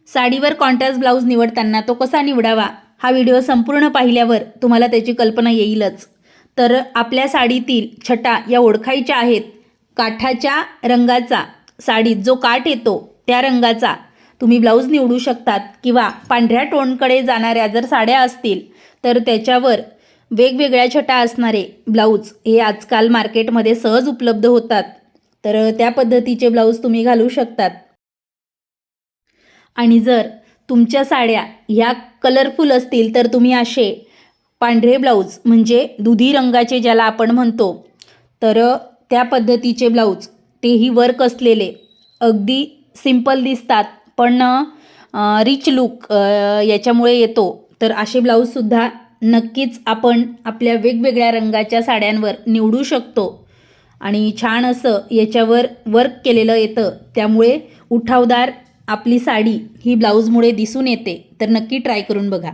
साडीवर contrast blouse निवडताना तो कसा निवडावा हा व्हिडिओ संपूर्ण पाहिल्यावर तुम्हाला त्याची कल्पना येईलच। तर आपल्या साडीतील छटा या ओळखायच्या आहेत। काठाच्या रंगाचा, साडीत जो काठ येतो त्या रंगाचा तुम्ही ब्लाऊज निवडू शकतात किंवा पांढऱ्या टोनकडे जाणाऱ्या जर साड्या असतील तर त्याच्यावर वेगवेगळ्या छटा असणारे ब्लाऊज हे आजकाल मार्केटमध्ये सहज उपलब्ध होतात। तर त्या पद्धतीचे ब्लाऊज तुम्ही घालू शकतात। आणि जर तुमच्या साड्या ह्या कलरफुल असतील तर तुम्ही असे पांढरे ब्लाऊज म्हणजे दुधी रंगाचे ज्याला आपण म्हणतो तर त्या पद्धतीचे ब्लाऊज तेही वर्क असलेले अगदी सिंपल दिसतात पण रिच लुक याच्यामुळे येतो। तर असे ब्लाऊजसुद्धा नक्कीच आपण आपल्या वेगवेगळ्या रंगाच्या साड्यांवर निवडू शकतो आणि छान असं याच्यावर वर्क केलेलं येतं, त्यामुळे उठावदार आपली साडी ही ब्लाऊजमुळे दिसून येते। तर नक्की ट्राय करून बघा।